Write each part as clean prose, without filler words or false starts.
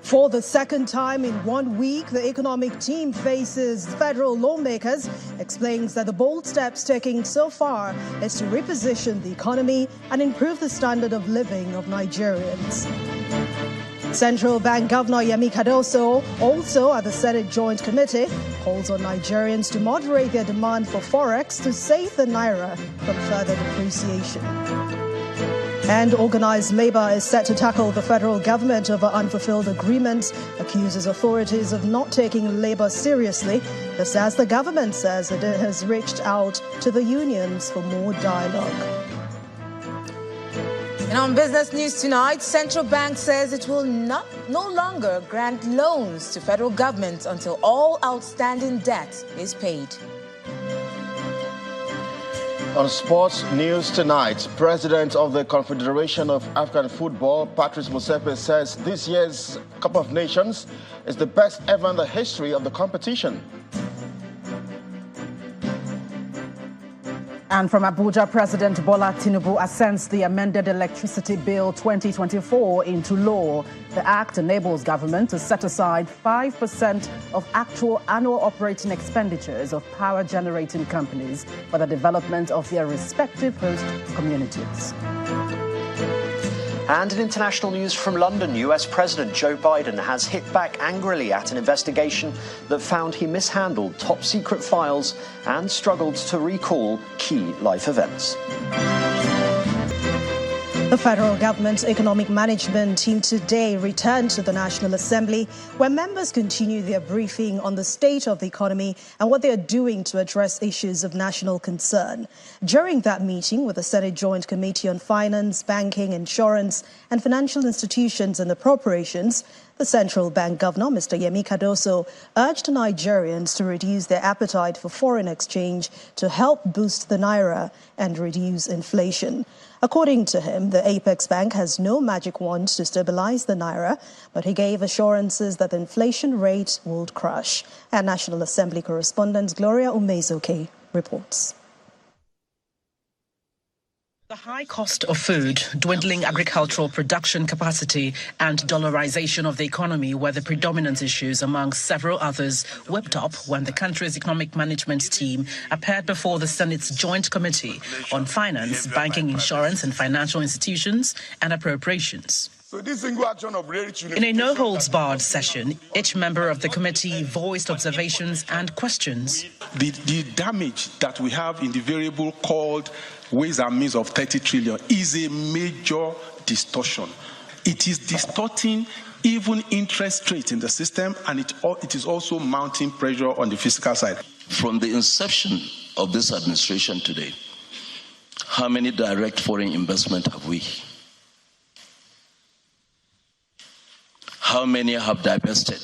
For the second time in 1 week, the economic team faces federal lawmakers, explains that the bold steps taken so far is to reposition the economy and improve the standard of living of Nigerians. Central Bank Governor Yemi Cardoso, also at the Senate Joint Committee, calls on Nigerians to moderate their demand for forex to save the naira from further depreciation. And organised labour is set to tackle the federal government over unfulfilled agreements, accuses authorities of not taking labour seriously. This as the government says it has reached out to the unions for more dialogue. And on business news tonight, Central Bank says it will no longer grant loans to federal government until all outstanding debt is paid. On sports news tonight, President of the Confederation of African Football, Patrice Motsepe, says this year's Cup of Nations is the best ever in the history of the competition. And from Abuja, President Bola Tinubu assents the amended Electricity Bill 2024 into law. The act enables government to set aside 5% of actual annual operating expenditures of power-generating companies for the development of their respective host communities. And in international news from London, US President Joe Biden has hit back angrily at an investigation that found he mishandled top-secret files and struggled to recall key life events. The federal government's economic management team today returned to the National Assembly, where members continue their briefing on the state of the economy and what they are doing to address issues of national concern. During that meeting with the Senate Joint Committee on Finance, Banking, Insurance and Financial Institutions and Appropriations, the Central Bank Governor, Mr. Yemi Cardoso, urged Nigerians to reduce their appetite for foreign exchange to help boost the naira and reduce inflation. According to him, the Apex Bank has no magic wand to stabilize the naira, but he gave assurances that the inflation rate would crash. Our National Assembly correspondent Gloria Umezoke reports. The high cost of food, dwindling agricultural production capacity and dollarization of the economy were the predominant issues among several others whipped up when the country's economic management team appeared before the Senate's Joint Committee on Finance, Banking, Insurance and Financial Institutions and Appropriations. In a no-holds-barred session, each member of the committee voiced observations and questions. The damage that we have in the variable called ways and means of 30 trillion is a major distortion. It is distorting even interest rates in the system, and it is also mounting pressure on the fiscal side. From the inception of this administration today, how many direct foreign investment have we? How many have divested?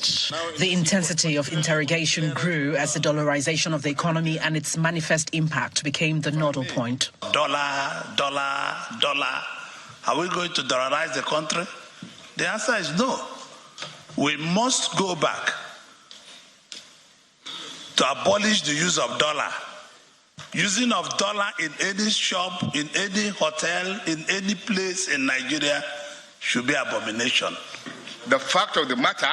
The intensity of interrogation grew as the dollarization of the economy and its manifest impact became the nodal point. Dollar, dollar, dollar. Are we going to dollarize the country? The answer is no. We must go back to abolish the use of dollar. Using of dollar in any shop, in any hotel, in any place in Nigeria should be abomination. The fact of the matter,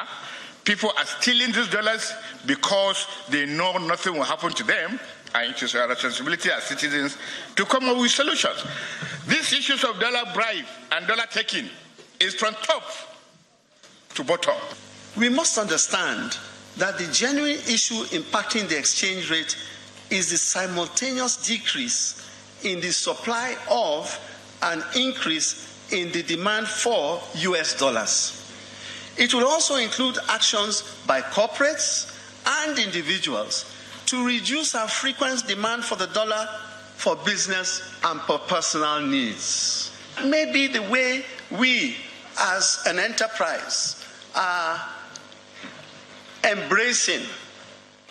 people are stealing these dollars because they know nothing will happen to them, and it is our responsibility as citizens to come up with solutions. These issues of dollar bribe and dollar taking is from top to bottom. We must understand that the genuine issue impacting the exchange rate is the simultaneous decrease in the supply of and increase in the demand for US dollars. It will also include actions by corporates and individuals to reduce our frequent demand for the dollar for business and for personal needs. Maybe the way we as an enterprise are embracing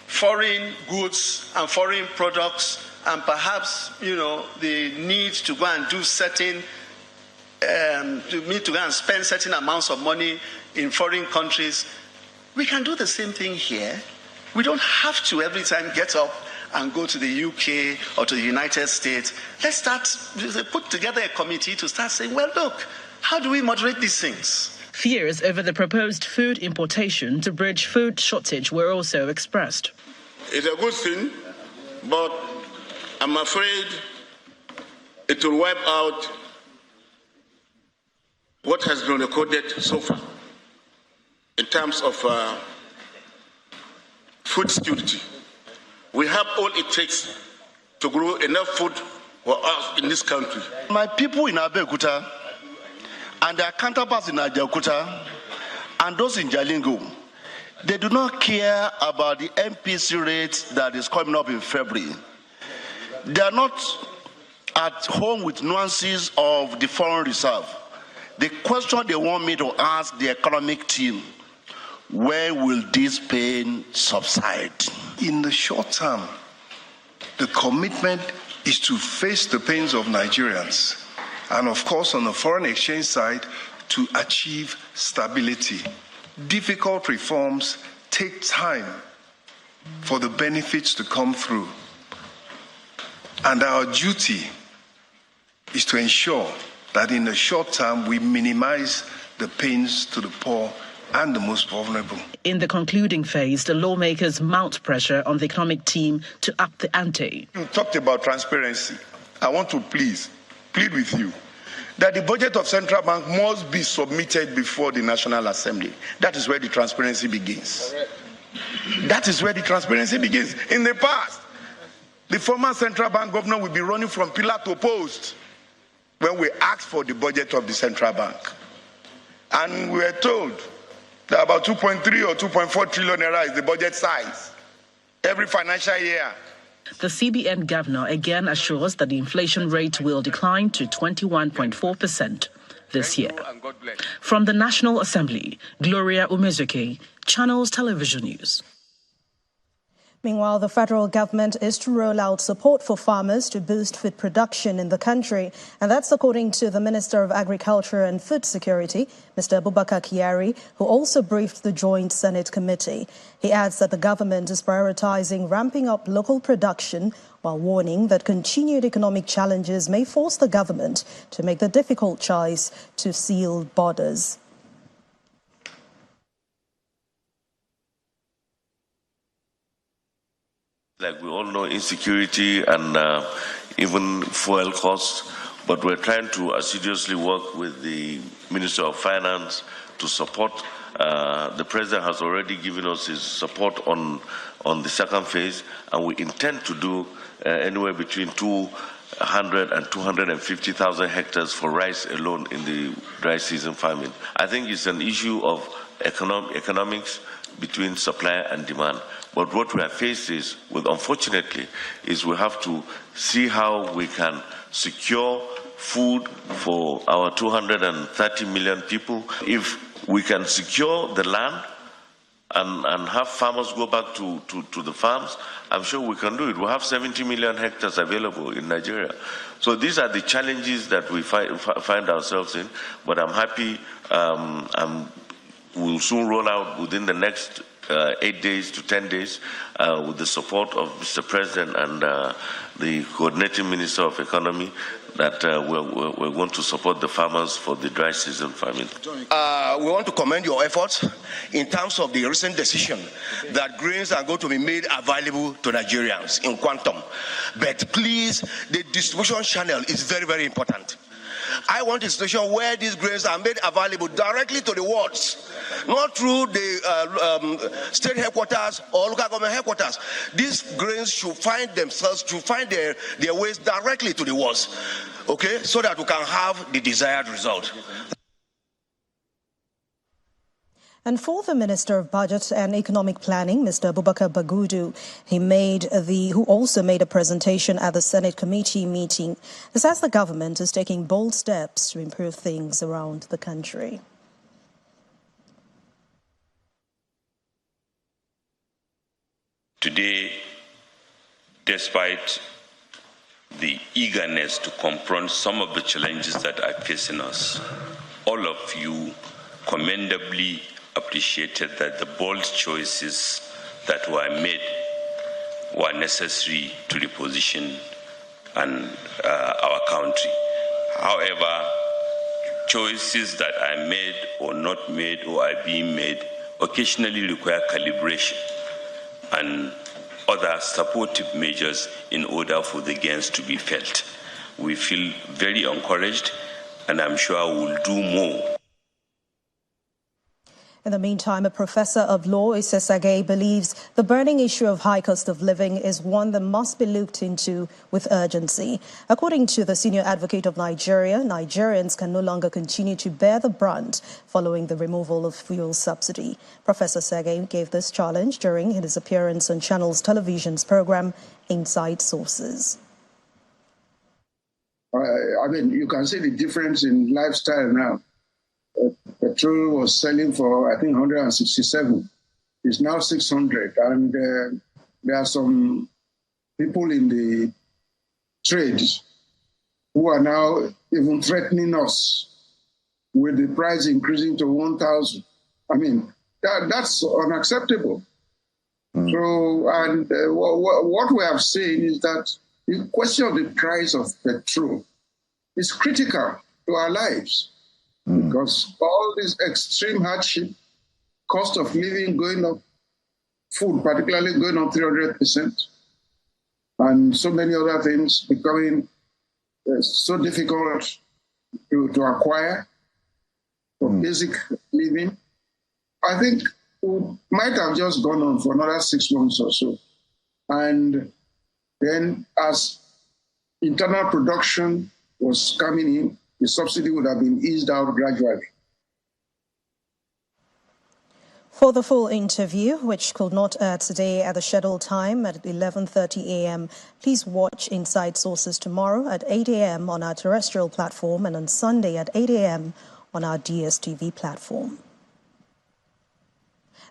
foreign goods and foreign products and perhaps, the need to go and do certain to go and spend certain amounts of money in foreign countries, we can do the same thing here. We don't have to every time get up and go to the UK or to the United States. Let's put together a committee to start saying, well, look, how do we moderate these things? Fears over the proposed food importation to bridge food shortage were also expressed. It's a good thing, but I'm afraid it will wipe out what has been recorded so far in terms of food security. We have all it takes to grow enough food for us in this country. My people in Abeokuta and their counterparts in Ajaokuta and those in Jalingo, they do not care about the MPC rate that is coming up in February. They are not at home with nuances of the foreign reserve. The question they want me to ask the economic team, where will this pain subside? In the short term, the commitment is to face the pains of Nigerians. And of course, on the foreign exchange side, to achieve stability. Difficult reforms take time for the benefits to come through. And our duty is to ensure that in the short term, we minimize the pains to the poor and the most vulnerable. In the concluding phase, the lawmakers mount pressure on the economic team to up the ante. You talked about transparency. I want to plead with you that the budget of Central Bank must be submitted before the National Assembly. That is where the transparency begins. That is where the transparency begins. In the past, the former Central Bank governor will be running from pillar to post when we asked for the budget of the Central Bank. And we were told that about 2.3 or 2.4 trillion naira is the budget size every financial year. The CBN governor again assures that the inflation rate will decline to 21.4% this year. From the National Assembly, Gloria Umezuke, Channels Television News. Meanwhile, the federal government is to roll out support for farmers to boost food production in the country. And that's according to the Minister of Agriculture and Food Security, Mr. Abubakar Kyari, who also briefed the Joint Senate Committee. He adds that the government is prioritizing ramping up local production while warning that continued economic challenges may force the government to make the difficult choice to seal borders. Like we all know, insecurity and even fuel costs, but we're trying to assiduously work with the Minister of Finance to support. The President has already given us his support on the second phase, and we intend to do anywhere between 200 and 250,000 hectares for rice alone in the dry season farming. I think it's an issue of economics between supply and demand. But what we are faced with, unfortunately, is we have to see how we can secure food for our 230 million people. If we can secure the land and have farmers go back to the farms, I'm sure we can do it. We have 70 million hectares available in Nigeria. So these are the challenges that we find ourselves in, but I'm happy we'll soon roll out within the next 8 days to 10 days with the support of Mr. President and the coordinating Minister of Economy that we're going to support the farmers for the dry season farming. We want to commend your efforts in terms of the recent decision that grains are going to be made available to Nigerians in quantum. But please, the distribution channel is very, very important. I want a situation where these grains are made available directly to the wards, not through the state headquarters or local government headquarters. These grains should find their ways directly to the wards, okay, so that we can have the desired result. And for the Minister of Budget and Economic Planning, Mr. Abubakar Bagudu, who also made a presentation at the Senate committee meeting. He says the government is taking bold steps to improve things around the country. Today, despite the eagerness to confront some of the challenges that are facing us, all of you commendably appreciated that the bold choices that were made were necessary to reposition our country. However, choices that are made or not made or are being made occasionally require calibration and other supportive measures in order for the gains to be felt. We feel very encouraged, and I'm sure we'll do more. In the meantime, a professor of law, Isesage, believes the burning issue of high cost of living is one that must be looked into with urgency. According to the senior advocate of Nigeria, Nigerians can no longer continue to bear the brunt following the removal of fuel subsidy. Professor Sege gave this challenge during his appearance on Channels Television's program Inside Sources. I mean, you can see the difference in lifestyle now. Petrol was selling for, I think, 167. It's now 600. And there are some people in the trade who are now even threatening us with the price increasing to 1,000. I mean, that's unacceptable. So, and what we have seen is that the question of the price of petrol is critical to our lives. Because all this extreme hardship, cost of living going up, food particularly going up 300%, and so many other things becoming so difficult to acquire for basic living. I think we might have just gone on for another 6 months or so. And then as internal production was coming in, the subsidy would have been eased out gradually. For the full interview, which could not air today at the scheduled time at 11:30 a.m., please watch Inside Sources tomorrow at 8 a.m. on our terrestrial platform and on Sunday at 8 a.m. on our DSTV platform.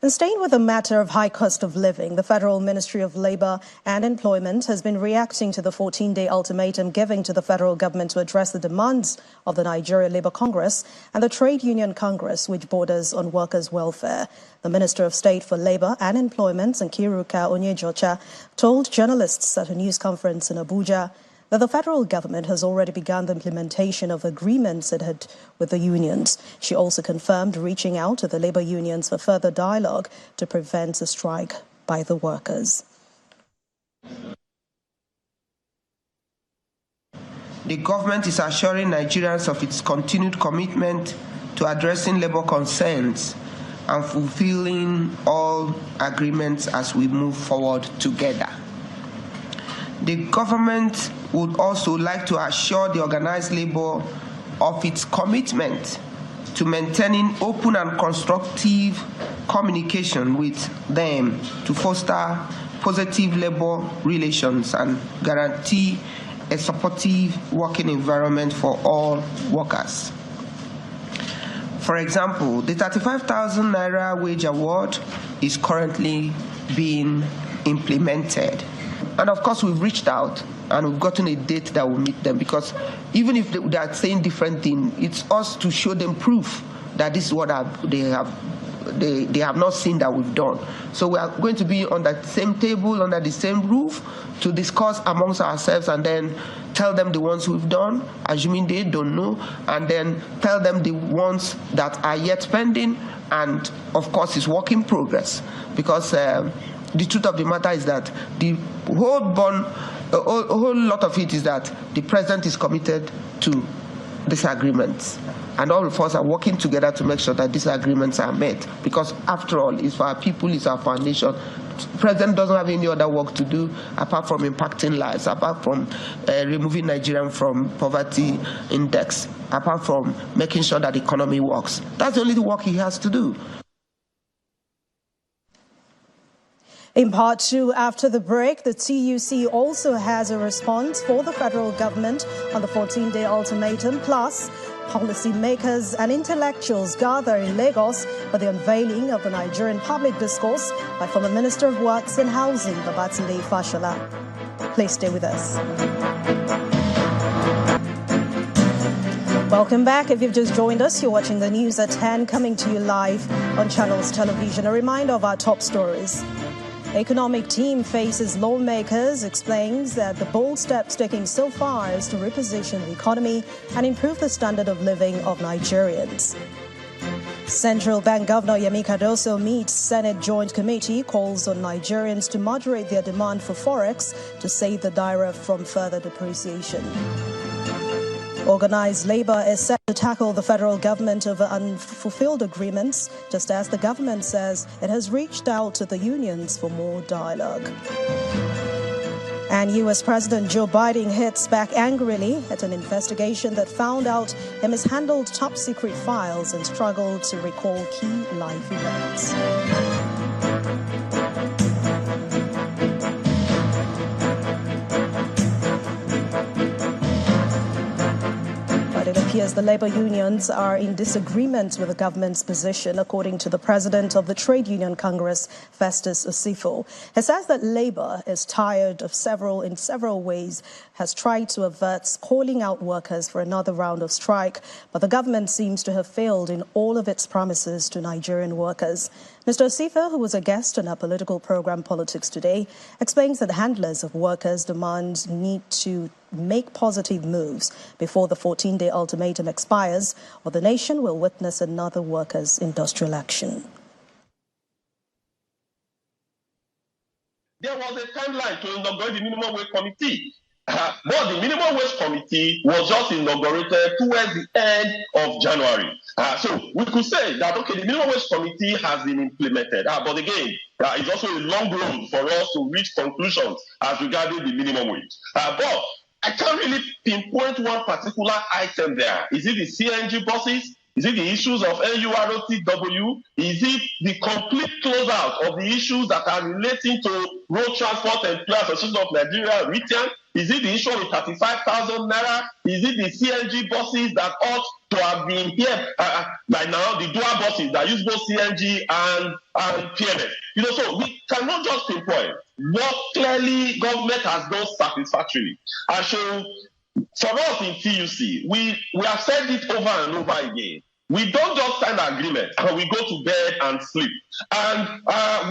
And staying with the matter of high cost of living, the Federal Ministry of Labour and Employment has been reacting to the 14-day ultimatum given to the federal government to address the demands of the Nigeria Labour Congress and the Trade Union Congress, which borders on workers' welfare. The Minister of State for Labour and Employment, Nkiruka Onyejocha, told journalists at a news conference in Abuja that the federal government has already begun the implementation of agreements it had with the unions. She also confirmed reaching out to the labour unions for further dialogue to prevent a strike by the workers. The government is assuring Nigerians of its continued commitment to addressing labour concerns and fulfilling all agreements as we move forward together. The government would also like to assure the organized labor of its commitment to maintaining open and constructive communication with them to foster positive labor relations and guarantee a supportive working environment for all workers. For example, the 35,000 Naira wage award is currently being implemented. And of course, we've reached out and we've gotten a date that will meet them, because even if they are saying different things, it's us to show them proof that this is what they have not seen that we've done. So we are going to be on that same table, under the same roof, to discuss amongst ourselves and then tell them the ones we've done, assuming they don't know, and then tell them the ones that are yet pending, and of course it's work in progress, because the truth of the matter is that the a whole lot of it is that the president is committed to these agreements. And all of us are working together to make sure that these agreements are met. Because after all, it's for our people, it's for our nation. The president doesn't have any other work to do apart from impacting lives, apart from removing Nigeria from poverty index, apart from making sure that the economy works. That's the only work he has to do. In part two, after the break, the TUC also has a response for the federal government on the 14-day ultimatum. Plus, policymakers and intellectuals gather in Lagos for the unveiling of the Nigerian public discourse by former Minister of Works and Housing, Babatunde Fashola. Please stay with us. Welcome back. If you've just joined us, you're watching the news at 10, coming to you live on Channels Television. A reminder of our top stories. Economic team faces lawmakers, explains that the bold steps taken so far is to reposition the economy and improve the standard of living of Nigerians. Central Bank Governor Yemi Cardoso meets Senate Joint Committee, calls on Nigerians to moderate their demand for forex to save the naira from further depreciation. Organized labor is set to tackle the federal government over unfulfilled agreements, just as the government says it has reached out to the unions for more dialogue. And U.S. President Joe Biden hits back angrily at an investigation that found out he mishandled top-secret files and struggled to recall key life events. It appears the labor unions are in disagreement with the government's position, according to the president of the Trade Union Congress, Festus Osifo. He says that labor is tired of in several ways, has tried to avert calling out workers for another round of strike, but the government seems to have failed in all of its promises to Nigerian workers. Mr. Osifo, who was a guest on our political program Politics Today, explains that handlers of workers' demands need to make positive moves before the 14-day ultimatum expires, or the nation will witness another workers' industrial action. There was a timeline to inaugurate the minimum wage committee. But the minimum wage committee was just inaugurated towards the end of January. So we could say that, okay, the minimum wage committee has been implemented. But again, it's also a long road for us to reach conclusions as regarding the minimum wage. But I can't really pinpoint one particular item there. Is it the CNG buses? Is it the issues of NUROTW? Is it the complete closeout of the issues that are relating to Road Transport Employers Association of Nigeria, RITIAN? Is it the issue of 35,000 naira? Is it the CNG buses that ought to have been here by now, the dual buses that use both CNG and PMS? So we cannot just pinpoint what clearly government has done satisfactorily. And so for us in TUC, we have said it over and over again. We don't just sign an agreement and we go to bed and sleep. And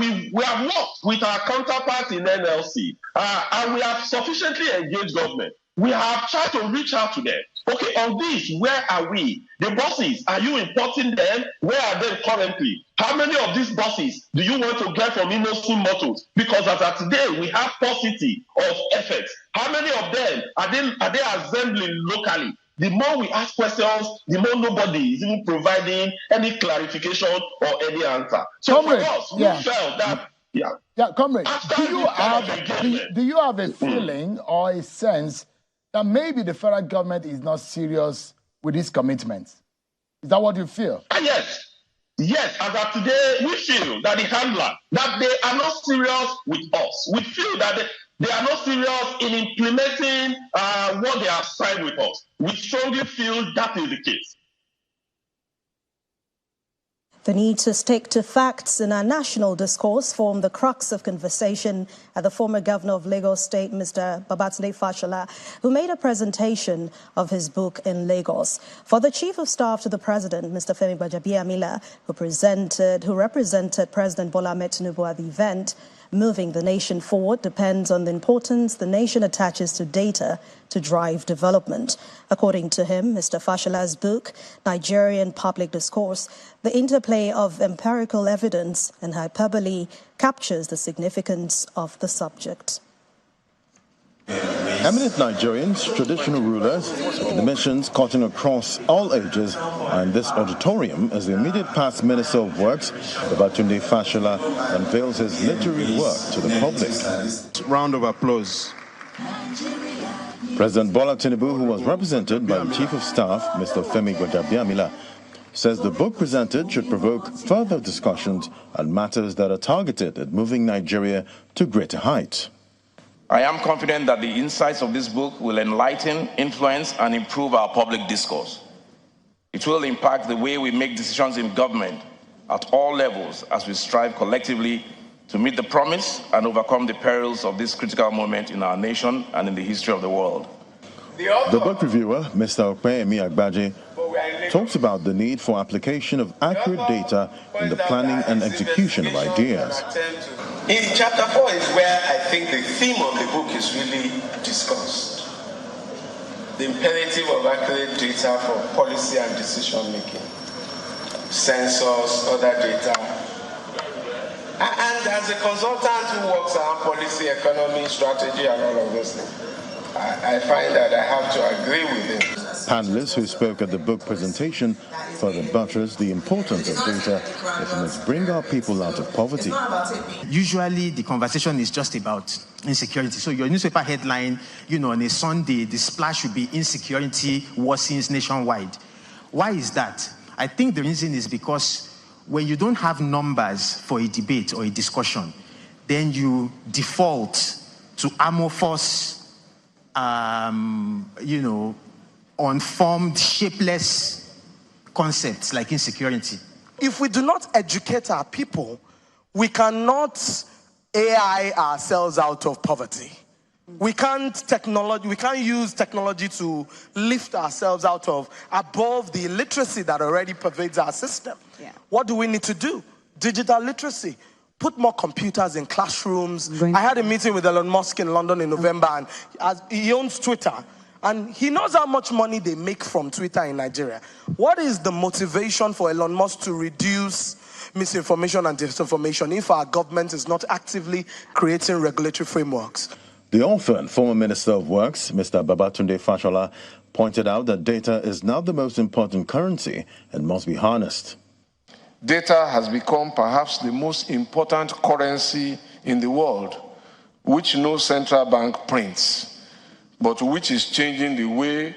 we have worked with our counterparts in NLC and we have sufficiently engaged government. We have tried to reach out to them. Okay, on this, where are we? The buses, are you importing them? Where are they currently? How many of these buses do you want to get from Inosun Motors? Because as of today, we have paucity of effects. How many of them are they assembling locally? The more we ask questions, the more nobody is even providing any clarification or any answer. So comrade, for us, we felt that, comrade, do you have a feeling or a sense that maybe the federal government is not serious with its commitments? Is that what you feel? Yes. Yes, as of today, we feel that the handler, that they are not serious with us. We feel that they are not serious in implementing what they have signed with us. We strongly feel that is the case. The need to stick to facts in our national discourse formed the crux of conversation at the former governor of Lagos State, Mr. Babatunde Fashola, who made a presentation of his book in Lagos. For the Chief of Staff to the President, Mr. Femi Gbajabiamila, who represented President Bola Ahmed Tinubu at the event, moving the nation forward depends on the importance the nation attaches to data to drive development. According to him, Mr. Fashola's book, Nigerian Public Discourse, the interplay of empirical evidence and hyperbole captures the significance of the subject. Eminent Nigerians, traditional rulers, and missions cutting across all ages are in this auditorium as the immediate past Minister of Works, Babatunde Fashola, unveils his literary work to the public. Round of applause. President Bola Tinubu, who was represented by the Chief of Staff, Mr. Femi Gbajabiamila, says the book presented should provoke further discussions on matters that are targeted at moving Nigeria to greater heights. I am confident that the insights of this book will enlighten, influence, and improve our public discourse. It will impact the way we make decisions in government at all levels as we strive collectively to meet the promise and overcome the perils of this critical moment in our nation and in the history of the world. The book reviewer, Mr. Okpeyemi Agbaje, talks about the need for application of accurate data in the planning and execution of ideas. In chapter 4 is where I think the theme of the book is really discussed. The imperative of accurate data for policy and decision making. Census, other data. And as a consultant who works around policy, economy, strategy, and all of those things, I find that I have to agree with him. Panelists who spoke at the book presentation further buttressed the importance of data if it must bring our people out of poverty. Usually the conversation is just about insecurity. So your newspaper headline, on a Sunday, the splash would be insecurity worsens nationwide. Why is that? I think the reason is because when you don't have numbers for a debate or a discussion, then you default to amorphous, unformed, shapeless concepts like insecurity. If we do not educate our people, we cannot AI ourselves out of poverty. We can't use technology to lift ourselves above the illiteracy that already pervades our system. Yeah. What do we need to do? Digital literacy. Put more computers in classrooms. I had a meeting with Elon Musk in London in November, and he owns Twitter. And he knows how much money they make from Twitter in Nigeria. What is the motivation for Elon Musk to reduce misinformation and disinformation if our government is not actively creating regulatory frameworks? The author and former Minister of Works, Mr. Babatunde Fashola, pointed out that data is now the most important currency and must be harnessed. Data has become perhaps the most important currency in the world, which no central bank prints, but which is changing the way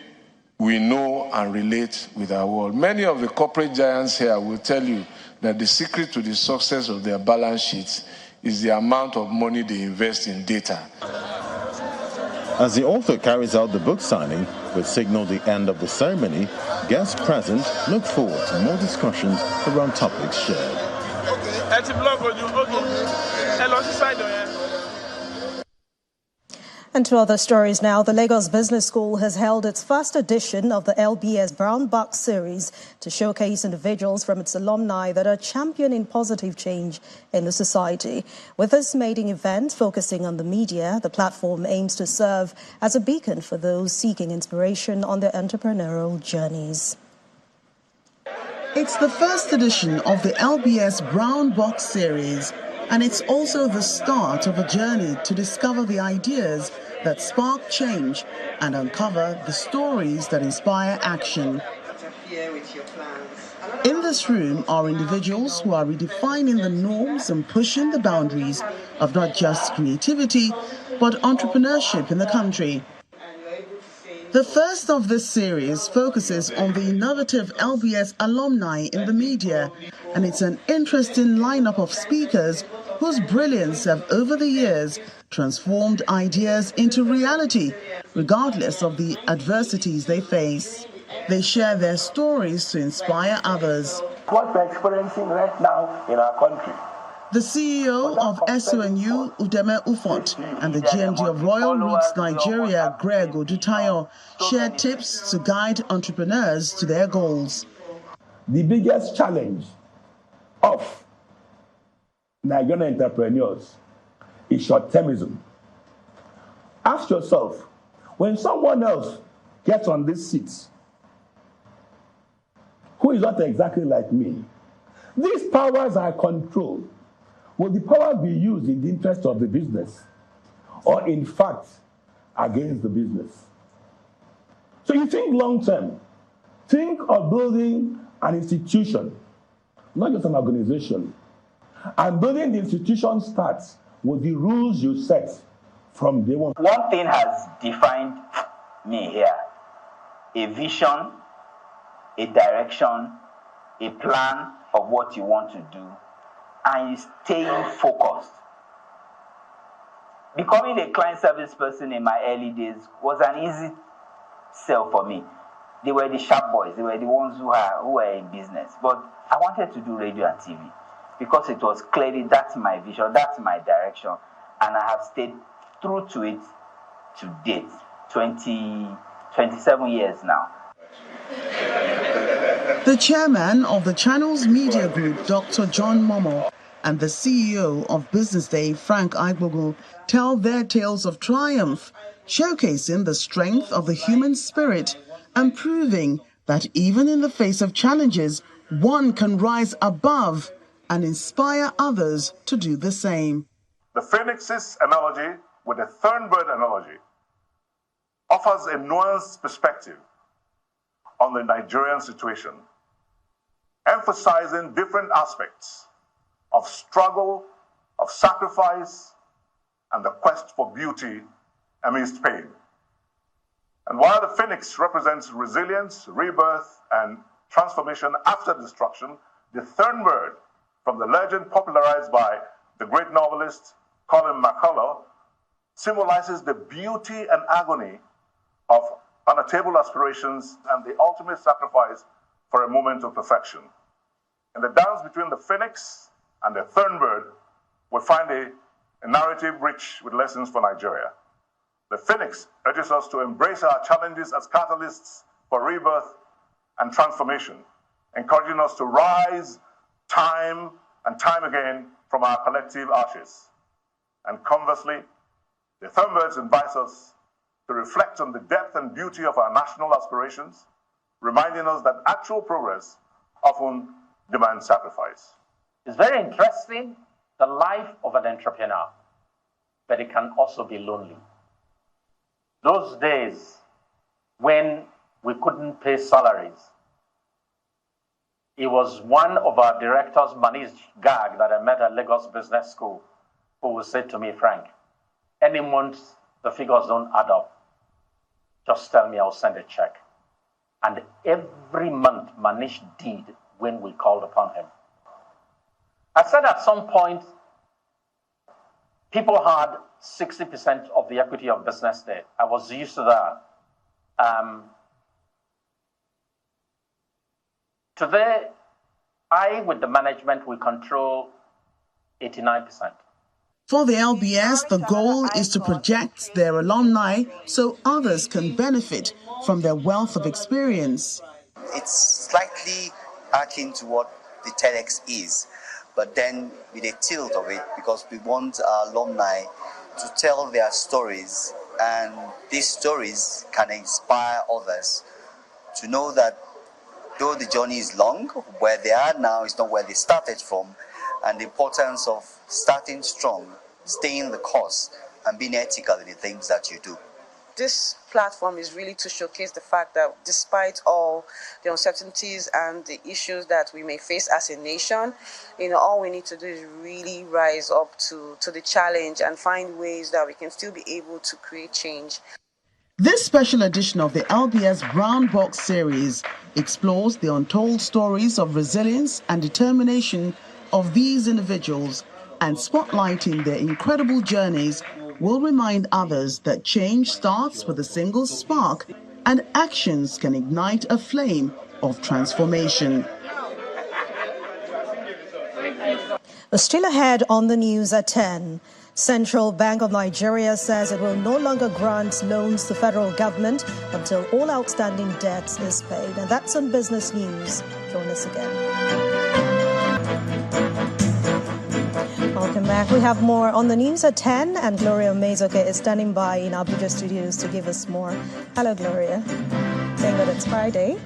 we know and relate with our world. Many of the corporate giants here will tell you that the secret to the success of their balance sheets is the amount of money they invest in data. As the author carries out the book signing, which signaled the end of the ceremony, guests present look forward to more discussions around topics shared. And to other stories now, the Lagos Business School has held its first edition of the LBS Brown Box series to showcase individuals from its alumni that are championing positive change in the society. With this maiden event focusing on the media, the platform aims to serve as a beacon for those seeking inspiration on their entrepreneurial journeys. It's the first edition of the LBS Brown Box series, and it's also the start of a journey to discover the ideas that spark change and uncover the stories that inspire action. In this room are individuals who are redefining the norms and pushing the boundaries of not just creativity, but entrepreneurship in the country. The first of this series focuses on the innovative LBS alumni in the media, and it's an interesting lineup of speakers whose brilliance have over the years transformed ideas into reality, regardless of the adversities they face. They share their stories to inspire others. What we're experiencing right now in our country. The CEO of SONU, Udeme Ufot, and the GMD of Royal Roots Nigeria, Greg Odutayo, shared tips to guide entrepreneurs to their goals. The biggest challenge of Nigerian entrepreneurs is short-termism. Ask yourself, when someone else gets on this seat, who is not exactly like me, these powers are controlled. Will the power be used in the interest of the business or, in fact, against the business? So you think long-term. Think of building an institution, not just an organization. And building the institution starts with the rules you set from day one. One thing has defined me here: a vision, a direction, a plan of what you want to do, and staying focused. Becoming a client service person in my early days was an easy sell for me. They were the sharp boys. They were the ones who were in business. But I wanted to do radio and TV because it was clearly that's my vision, that's my direction, and I have stayed true to it to date, 27 years now. The chairman of the Channels Media Group, Dr. John Momo, and the CEO of Business Day, Frank Aigbogu, tell their tales of triumph, showcasing the strength of the human spirit and proving that even in the face of challenges, one can rise above and inspire others to do the same. The Phoenix's analogy with the Thornbird analogy offers a nuanced perspective on the Nigerian situation, emphasizing different aspects of struggle, of sacrifice, and the quest for beauty amidst pain. And while the phoenix represents resilience, rebirth, and transformation after destruction, the Thornbird, from the legend popularized by the great novelist Colin McCullough, symbolizes the beauty and agony of unattainable aspirations and the ultimate sacrifice for a moment of perfection. In the dance between the phoenix and the Thornbird, we find a narrative rich with lessons for Nigeria. The phoenix urges us to embrace our challenges as catalysts for rebirth and transformation, encouraging us to rise time and time again from our collective ashes. And conversely, the Thornbird invites us to reflect on the depth and beauty of our national aspirations, reminding us that actual progress often demands sacrifice. It's very interesting, the life of an entrepreneur, but it can also be lonely. Those days when we couldn't pay salaries, it was one of our directors, Manish Garg, that I met at Lagos Business School, who would say to me, Frank, any month the figures don't add up, just tell me, I'll send a check. And every month Manish did when we called upon him. I said at some point, people had 60% of the equity of Business Day. I was used to that. Today, with the management, we control 89%. For the LBS, the goal is to project their alumni so others can benefit from their wealth of experience. It's slightly akin to what the TEDx is, but then with a tilt of it, because we want our alumni to tell their stories, and these stories can inspire others to know that though the journey is long, where they are now is not where they started from, and the importance of starting strong, staying the course, and being ethical in the things that you do. This platform is really to showcase the fact that despite all the uncertainties and the issues that we may face as a nation, all we need to do is really rise up to the challenge and find ways that we can still be able to create change. This special edition of the LBS Brown Box series explores the untold stories of resilience and determination of these individuals, and spotlighting their incredible journeys will remind others that change starts with a single spark and actions can ignite a flame of transformation. Still ahead on the news at 10. Central Bank of Nigeria says it will no longer grant loans to federal government until all outstanding debts is paid. And that's on Business News. Join us again. Welcome back. We have more on the news at 10, and Gloria Mezoke is standing by in Abuja studios to give us more. Hello, Gloria. Saying that it's Friday.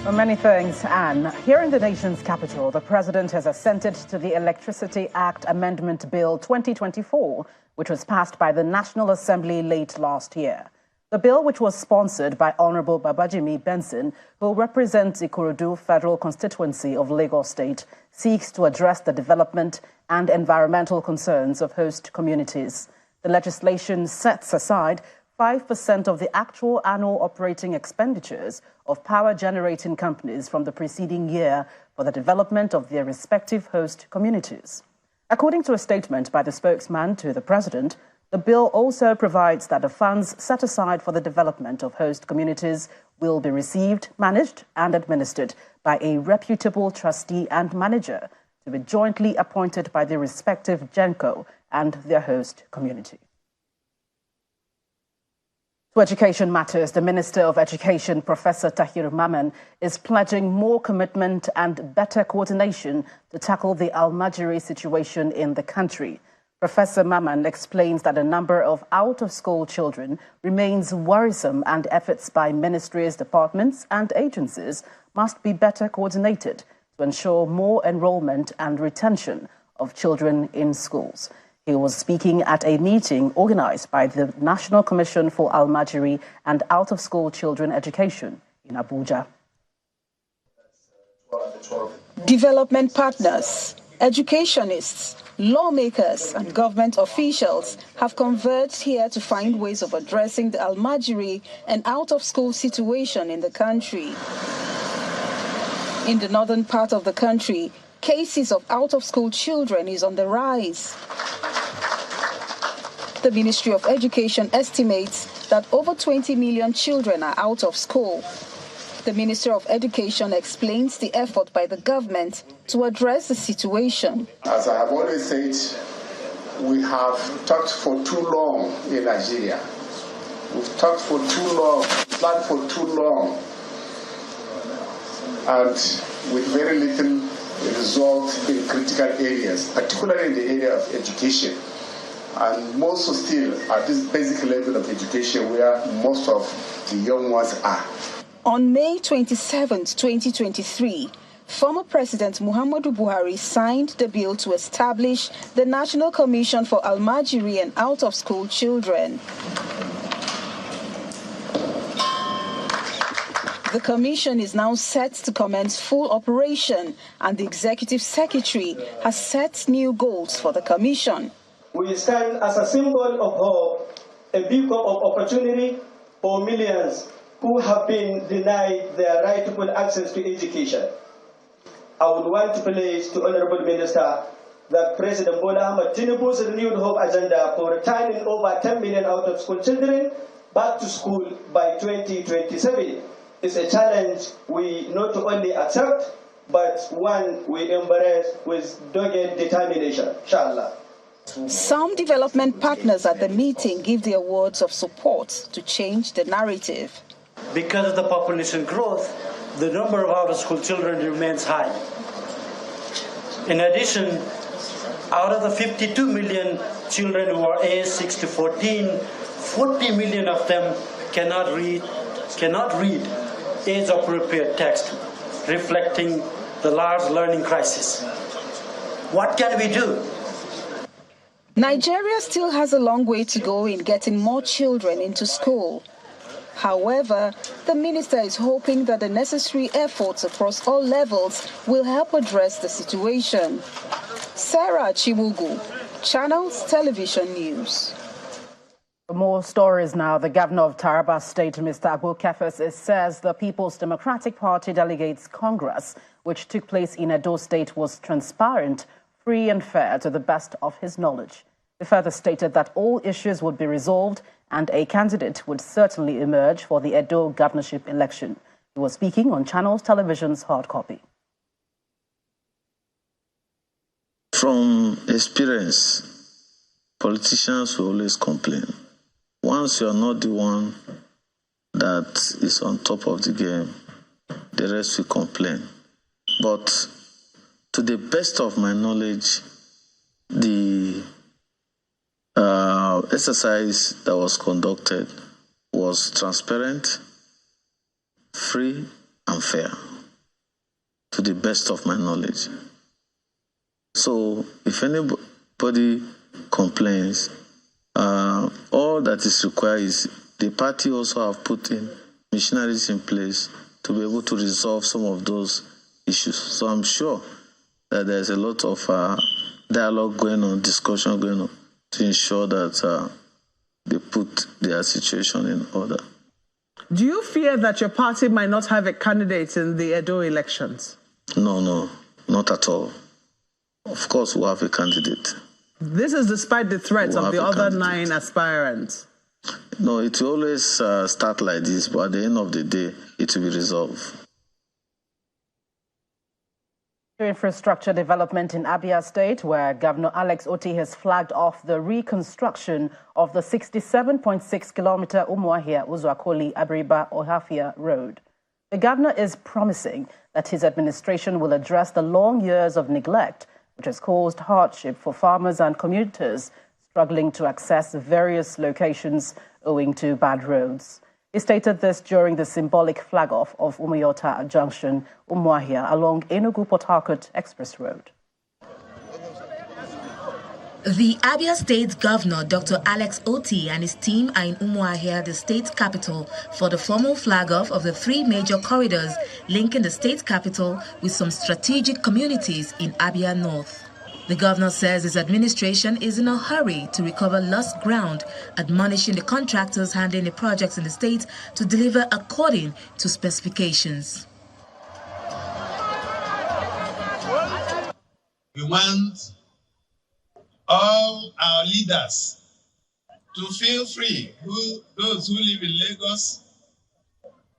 Well, many thanks, Anne. Here in the nation's capital, the president has assented to the Electricity Act Amendment Bill 2024, which was passed by the National Assembly late last year. The bill, which was sponsored by Honorable Babajimi Benson, who represents Ikorodu Federal Constituency of Lagos State, seeks to address the development and environmental concerns of host communities. The legislation sets aside 5% of the actual annual operating expenditures of power-generating companies from the preceding year for the development of their respective host communities. According to a statement by the spokesman to the president, the bill also provides that the funds set aside for the development of host communities will be received, managed, and administered by a reputable trustee and manager to be jointly appointed by the respective GENCO and their host community. To education matters, the Minister of Education, Professor Tahir Mamman, is pledging more commitment and better coordination to tackle the Almajiri situation in the country. Professor Mamman explains that the number of out-of-school children remains worrisome and efforts by ministries, departments and agencies must be better coordinated to ensure more enrollment and retention of children in schools. He was speaking at a meeting organized by the National Commission for Almajiri and Out-of-School Children Education in Abuja. Development partners, educationists, lawmakers and government officials have converged here to find ways of addressing the Almajiri and out-of-school situation in the country. In the northern part of the country, cases of out-of-school children is on the rise. The Ministry of Education estimates that over 20 million children are out of school. The Minister of Education explains the effort by the government to address the situation. As I have always said, we have talked for too long in Nigeria. We've talked for too long, planned for too long, and with very little result in critical areas, particularly in the area of education. And most still at this basic level of education where most of the young ones are. On May 27, 2023, former President Muhammadu Buhari signed the bill to establish the National Commission for Almajiri and Out-of-School Children. The commission is now set to commence full operation, and the Executive Secretary has set new goals for the commission. We stand as a symbol of hope, a beacon of opportunity for millions who have been denied their rightful access to education. I would want to place to Honorable Minister that President Bola Ahmed Tinubu's renewed hope agenda for returning over 10 million out-of-school children back to school by 2027 is a challenge we not only accept, but one we embrace with dogged determination, inshallah. Some development partners at the meeting give their words of support to change the narrative. Because of the population growth, the number of out-of-school children remains high. In addition, out of the 52 million children who are aged 6 to 14, 40 million of them cannot read age-appropriate text, reflecting the large learning crisis. What can we do? Nigeria still has a long way to go in getting more children into school. However, the minister is hoping that the necessary efforts across all levels will help address the situation. Sarah Chimugu, Channels Television News. For more stories now, the governor of Taraba State, Mr. Abu Kefes, says the People's Democratic Party Delegates Congress, which took place in Edo State, was transparent, free and fair to the best of his knowledge. He further stated that all issues would be resolved and a candidate would certainly emerge for the Edo governorship election. He was speaking on Channels Television's Hard Copy. From experience, politicians will always complain. Once you are not the one that is on top of the game, the rest will complain. But to the best of my knowledge, the exercise that was conducted was transparent, free, and fair, to the best of my knowledge. So if anybody complains, all that is required is the party also have put in machineries in place to be able to resolve some of those issues. So I'm sure that there's a lot of dialogue going on, discussion going on, to ensure that they put their situation in order. Do you fear that your party might not have a candidate in the Edo elections? No, not at all. Of course, we'll have a candidate. This is despite the threats of the other 9 aspirants. No, it will always start like this, but at the end of the day, it will be resolved. Infrastructure development in Abia State, where Governor Alex Otti has flagged off the reconstruction of the 67.6-kilometer Umuahia-Uzuakoli-Abiriba-Ohafia road. The governor is promising that his administration will address the long years of neglect, which has caused hardship for farmers and commuters struggling to access various locations owing to bad roads. He stated this during the symbolic flag-off of Umuyota Junction, Umuahia, along Enugu-Port Harcourt Express Road. The Abia State Governor, Dr. Alex Otti, and his team are in Umuahia, the state capital, for the formal flag-off of the 3 major corridors linking the state capital with some strategic communities in Abia North. The governor says his administration is in a hurry to recover lost ground, admonishing the contractors handling the projects in the state to deliver according to specifications. We want all our leaders to feel free, those who live in Lagos,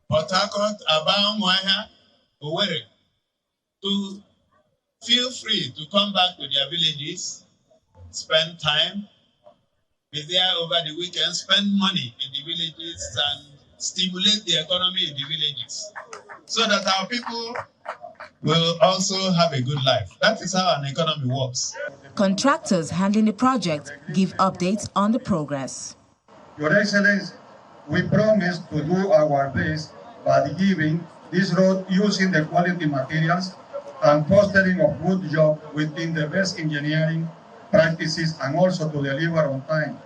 Port Harcourt, Aba, Umuahia, Owerri, to feel free to come back to their villages, spend time, be there over the weekend, spend money in the villages and stimulate the economy in the villages so that our people will also have a good life. That is how an economy works. Contractors handling the project give updates on the progress. Your Excellency, we promise to do our best by giving this road using the quality materials and fostering a good job within the best engineering practices, and also to deliver on time,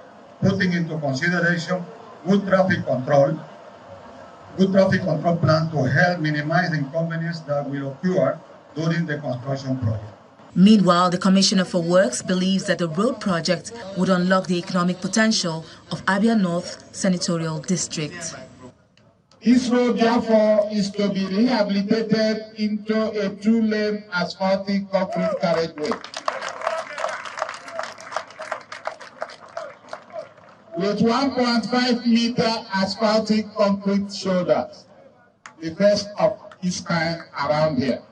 putting into consideration good traffic control plan to help minimize the inconveniences that will occur during the construction project. Meanwhile, the Commissioner for Works believes that the road project would unlock the economic potential of Abia North Senatorial District. This road, therefore, is to be rehabilitated into a 2-lane asphaltic concrete carriageway with 1.5-meter asphaltic concrete shoulders, the first of its kind around here.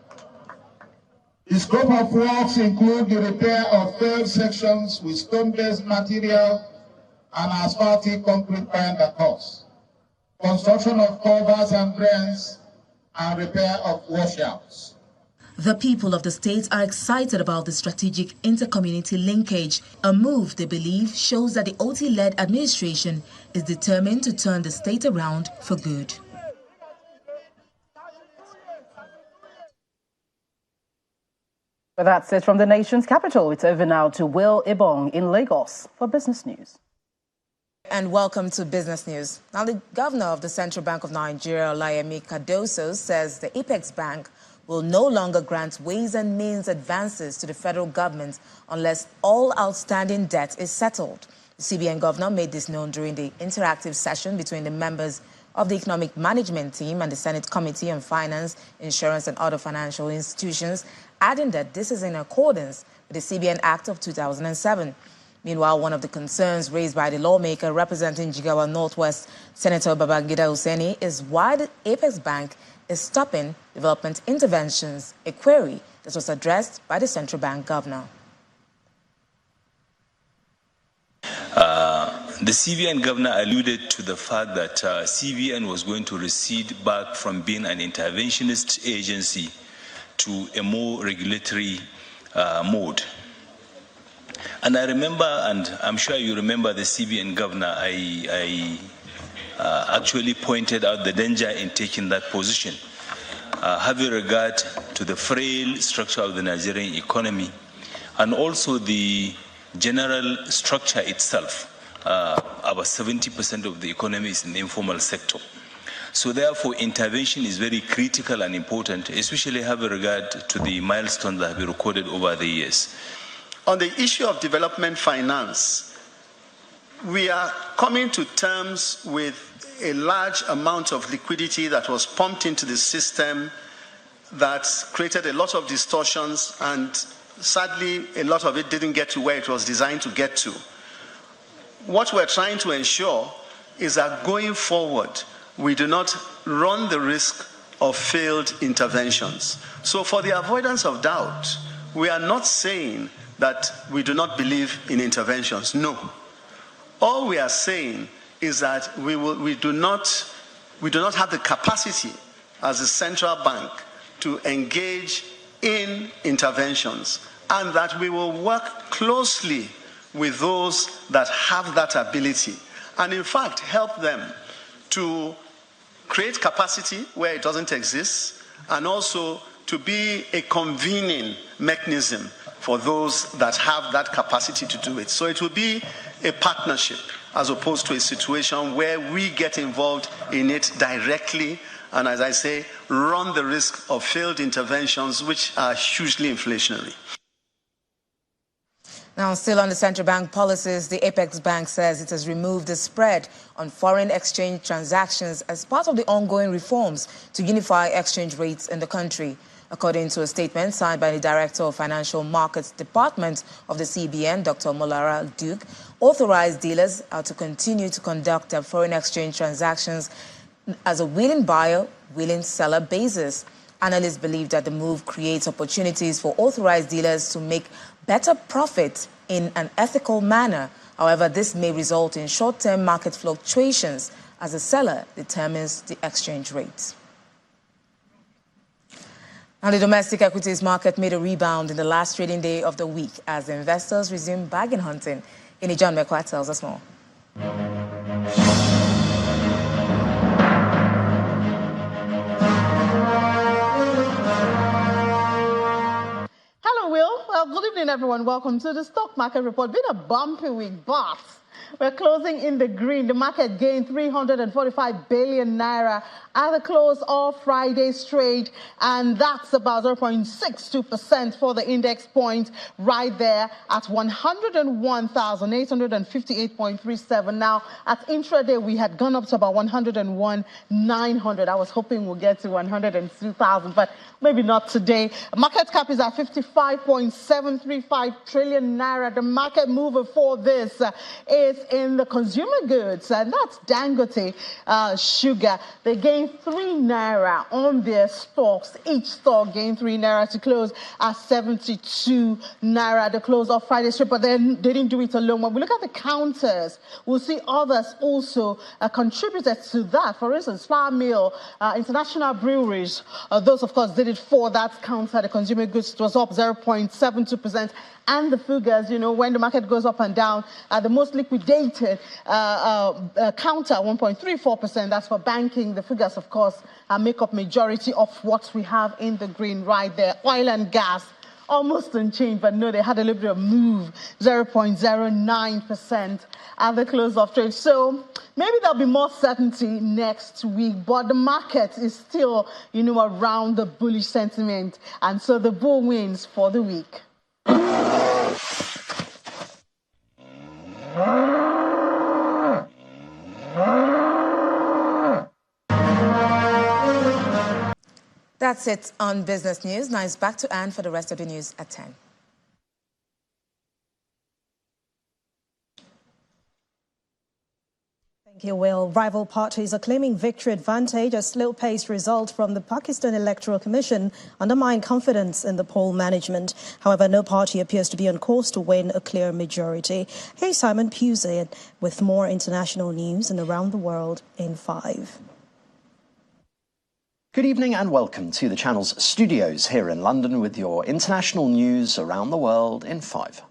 The scope of works include the repair of failed sections with stone-based material and asphaltic concrete binder course, construction of culverts and drains, and repair of washouts. The people of the state are excited about the strategic inter-community linkage, a move they believe shows that the Otti-led administration is determined to turn the state around for good. Well, that's it from the nation's capital. It's over now to Will Ibong in Lagos for business news. And welcome to Business News. Now, the governor of the Central Bank of Nigeria, Olayemi Cardoso, says the Apex Bank will no longer grant ways and means advances to the federal government unless all outstanding debt is settled. The CBN governor made this known during the interactive session between the members of the Economic Management Team and the Senate Committee on Finance, Insurance and Other Financial Institutions, adding that this is in accordance with the CBN Act of 2007. Meanwhile, one of the concerns raised by the lawmaker representing Jigawa Northwest, Senator Babangida Hussaini, is why the Apex Bank is stopping development interventions, a query that was addressed by the central bank governor. The CBN governor alluded to the fact that CBN was going to recede back from being an interventionist agency to a more regulatory mode. And I remember, and I'm sure you remember the CBN governor, I actually pointed out the danger in taking that position, having regard to the frail structure of the Nigerian economy and also the general structure itself. About 70% of the economy is in the informal sector. So therefore, intervention is very critical and important, especially having regard to the milestones that have been recorded over the years. On the issue of development finance, we are coming to terms with a large amount of liquidity that was pumped into the system that created a lot of distortions, and sadly, a lot of it didn't get to where it was designed to get to. What we're trying to ensure is that going forward, we do not run the risk of failed interventions. So for the avoidance of doubt, we are not saying that we do not believe in interventions. No. All we are saying is that we do not have the capacity as a central bank to engage in interventions, and that we will work closely with those that have that ability, and in fact help them to create capacity where it doesn't exist, and also to be a convening mechanism for those that have that capacity to do it. So it will be a partnership as opposed to a situation where we get involved in it directly and, as I say, run the risk of failed interventions which are hugely inflationary. Now, still on the central bank policies, the Apex Bank says it has removed the spread on foreign exchange transactions as part of the ongoing reforms to unify exchange rates in the country. According to a statement signed by the Director of Financial Markets Department of the CBN, Dr. Molara Duke, authorized dealers are to continue to conduct their foreign exchange transactions as a willing buyer, willing seller basis. Analysts believe that the move creates opportunities for authorized dealers to make better profit in an ethical manner. However, this may result in short-term market fluctuations as the seller determines the exchange rate. Now, the domestic equities market made a rebound in the last trading day of the week as investors resumed bargain hunting. John McQuarrie tells us more. Hello, Will. Well, good evening, everyone. Welcome to the stock market report. Been a bumpy week, but we're closing in the green. The market gained 345 billion naira at the close of Friday's trade, and that's about 0.62% for the index point right there at 101,858.37. Now, at intraday, we had gone up to about 101,900. I was hoping we'll get to 102,000, but maybe not today. Market cap is at 55.735 trillion naira. The market mover for this is in the consumer goods, and that's Dangote Sugar. They gained 3 naira on their stocks. Each stock gained 3 naira to close at 72 naira at the close of Friday's trade, but then they didn't do it alone. When we look at the counters, we'll see others also contributed to that. For instance, Flour Mill, International Breweries, those of course did it for that counter. The consumer goods was up 0.72%. And the figures, you know, when the market goes up and down, the most liquidated counter, 1.34%. That's for banking. The figures, of course, make up majority of what we have in the green right there. Oil and gas, almost unchanged, but no, they had a little bit of move, 0.09% at the close of trade. So maybe there'll be more certainty next week, but the market is still, you know, around the bullish sentiment. And so the bull wins for the week. That's it on Business News. Now it's back to Anne for the rest of the news at 10. Thank you, Will. Rival parties are claiming victory advantage. A slow-paced result from the Pakistan Electoral Commission undermined confidence in the poll management. However, no party appears to be on course to win a clear majority. Here's Simon Pusey with more international news and around the world in 5. Good evening and welcome to the channel's studios here in London with your international news around the world in 5.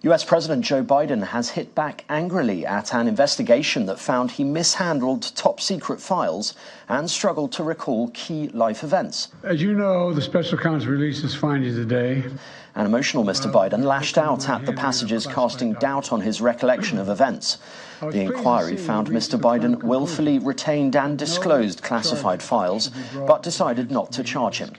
US President Joe Biden has hit back angrily at an investigation that found he mishandled top-secret files and struggled to recall key life events. As you know, the special counsel released his findings today. An emotional Mr. Biden lashed out at the passages, casting doubt on his recollection of events. The inquiry found Mr. Biden willfully retained and disclosed classified files, but decided not to charge him.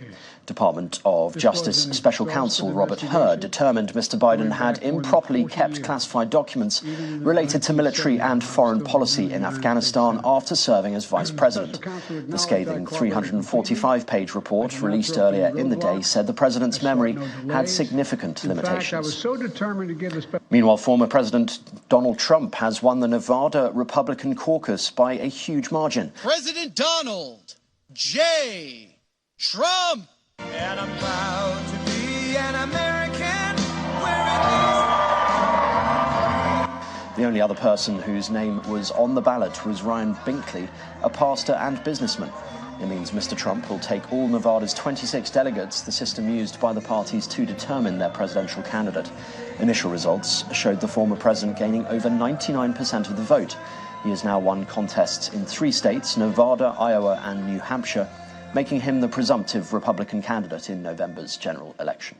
Department of Justice Special Counsel Robert Hur determined Mr. Biden had improperly kept classified documents related to military and foreign policy in Afghanistan after serving as vice president. The scathing 345-page report released earlier in the day said the president's memory had significant limitations. Meanwhile, former President Donald Trump has won the Nevada Republican caucus by a huge margin. President Donald, J. Trump. And I'm proud to be an American The only other person whose name was on the ballot was Ryan Binkley, a pastor and businessman. It means Mr. Trump will take all Nevada's 26 delegates, the system used by the parties to determine their presidential candidate. Initial results showed the former president gaining over 99% of the vote. He has now won contests in 3 states, Nevada, Iowa, and New Hampshire, making him the presumptive Republican candidate in November's general election.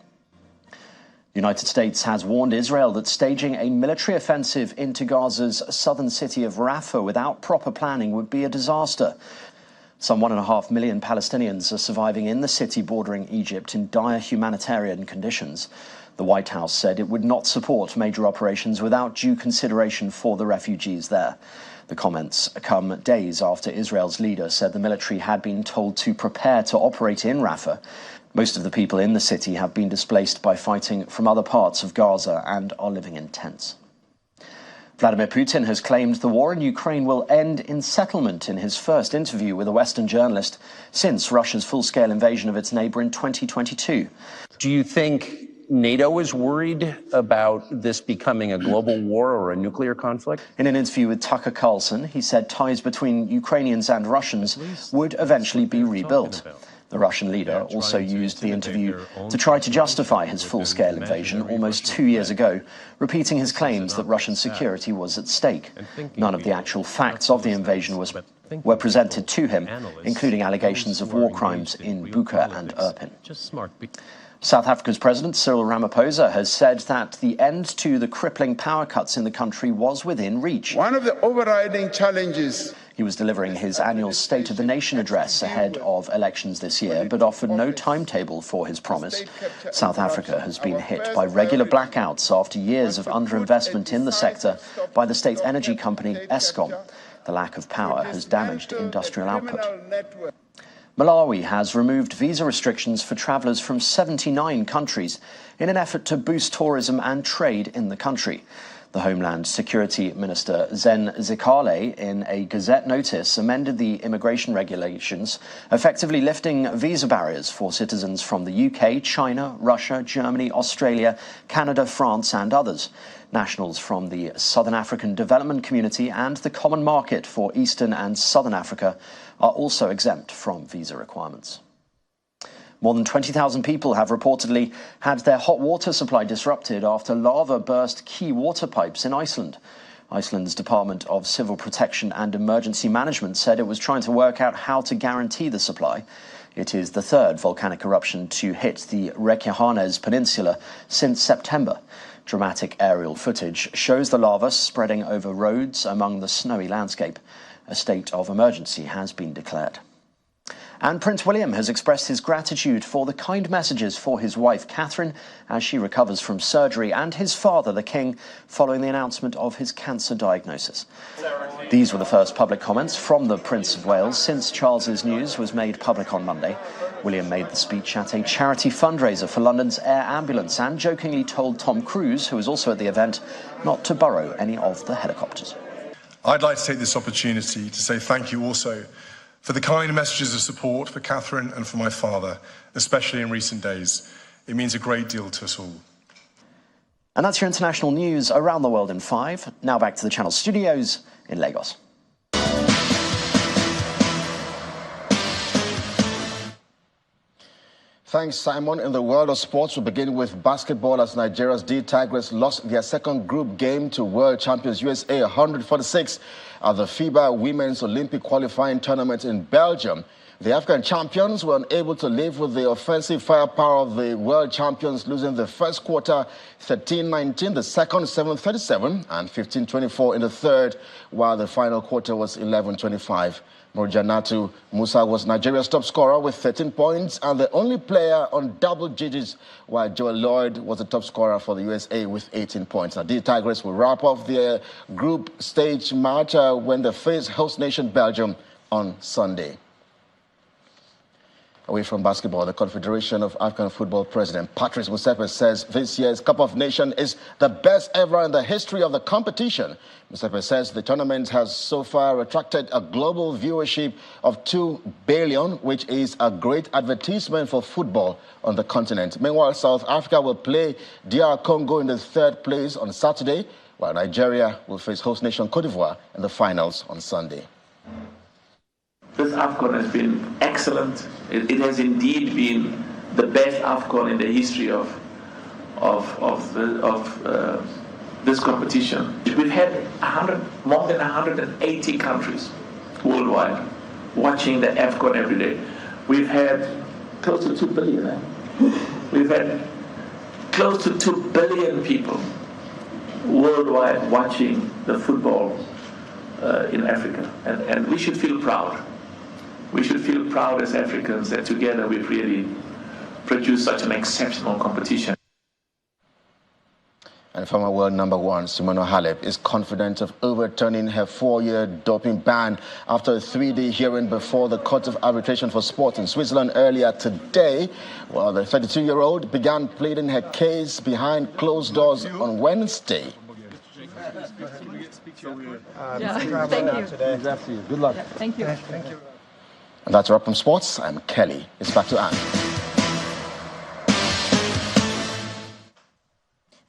The United States has warned Israel that staging a military offensive into Gaza's southern city of Rafah without proper planning would be a disaster. Some 1.5 million Palestinians are surviving in the city bordering Egypt in dire humanitarian conditions. The White House said it would not support major operations without due consideration for the refugees there. The comments come days after Israel's leader said the military had been told to prepare to operate in Rafah. Most of the people in the city have been displaced by fighting from other parts of Gaza and are living in tents. Vladimir Putin has claimed the war in Ukraine will end in settlement in his first interview with a Western journalist since Russia's full-scale invasion of its neighbour in 2022. Do you think NATO is worried about this becoming a global war or a nuclear conflict? In an interview with Tucker Carlson, he said ties between Ukrainians and Russians would eventually be rebuilt. The Russian leader also used the interview to try to justify his full-scale invasion almost 2 years ago, repeating his claims that Russian security was at stake. None of the actual facts of the invasion were presented to him, including allegations of war crimes in Bucha and Irpin. South Africa's President Cyril Ramaphosa has said that the end to the crippling power cuts in the country was within reach. One of the overriding challenges. He was delivering his annual State of the Nation address ahead of elections this year, but offered no timetable for his promise. South Africa has been hit by regular blackouts after years of underinvestment in the sector by the state energy company Eskom. The lack of power has damaged industrial output. Malawi has removed visa restrictions for travellers from 79 countries in an effort to boost tourism and trade in the country. The Homeland Security Minister Zen Zikale, in a Gazette notice, amended the immigration regulations, effectively lifting visa barriers for citizens from the UK, China, Russia, Germany, Australia, Canada, France and others. Nationals from the Southern African Development Community and the Common Market for Eastern and Southern Africa are also exempt from visa requirements. More than 20,000 people have reportedly had their hot water supply disrupted after lava burst key water pipes in Iceland. Iceland's Department of Civil Protection and Emergency Management said it was trying to work out how to guarantee the supply. It is the third volcanic eruption to hit the Reykjanes Peninsula since September. Dramatic aerial footage shows the lava spreading over roads among the snowy landscape. A state of emergency has been declared. And Prince William has expressed his gratitude for the kind messages for his wife Catherine as she recovers from surgery, and his father, the King, following the announcement of his cancer diagnosis. These were the first public comments from the Prince of Wales since Charles's news was made public on Monday. William made the speech at a charity fundraiser for London's air ambulance and jokingly told Tom Cruise, who was also at the event, not to borrow any of the helicopters. I'd like to take this opportunity to say thank you also for the kind messages of support for Catherine and for my father, especially in recent days. It means a great deal to us all. And that's your international news around the world in 5. Now back to the Channel studios in Lagos. Thanks, Simon. In the world of sports, we begin with basketball as Nigeria's D Tigers lost their second group game to world champions USA 146 at the FIBA Women's Olympic qualifying tournament in Belgium. The African champions were unable to live with the offensive firepower of the world champions, losing the first quarter 13-19, the second 7-37, and 15-24 in the third, while the final quarter was 11-25. Murjanatu Musa was Nigeria's top scorer with 13 points and the only player on double digits, while Joel Lloyd was the top scorer for the USA with 18 points. Now, the Tigers will wrap up their group stage match when they face host nation Belgium on Sunday. Away from basketball, the Confederation of African Football President Patrice Motsepe says this year's Cup of Nations is the best ever in the history of the competition. Motsepe says the tournament has so far attracted a global viewership of 2 billion, which is a great advertisement for football on the continent. Meanwhile, South Africa will play DR Congo in the 3rd place on Saturday, while Nigeria will face host nation Cote d'Ivoire in the finals on Sunday. This AFCON has been excellent. It has indeed been the best AFCON in the history of this competition. We've had more than 180 countries worldwide watching the AFCON every day. We've had close to 2 billion. We've had close to 2 billion people worldwide watching the football in Africa, and we should feel proud. We should feel proud as Africans that together we've really produced such an exceptional competition. And former world number 1, Simona Halep, is confident of overturning her 4-year doping ban after a 3-day hearing before the Court of Arbitration for Sport in Switzerland earlier today. Well, the 32-year-old began pleading her case behind closed doors on Wednesday. Thank you. Good luck. Thank you. And that's a wrap from sports. I'm Kelly. It's back to Anne.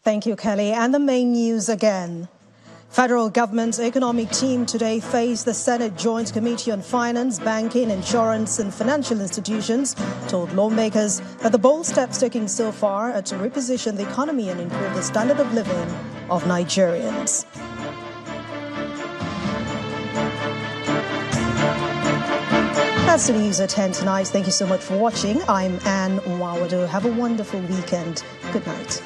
Thank you, Kelly. And the main news again. Federal government's economic team today faced the Senate Joint Committee on Finance, Banking, Insurance and Financial Institutions, told lawmakers that the bold steps taken so far are to reposition the economy and improve the standard of living of Nigerians. That's the news at 10 tonight. Thank you so much for watching. I'm Anne Nwawado. Have a wonderful weekend. Good night.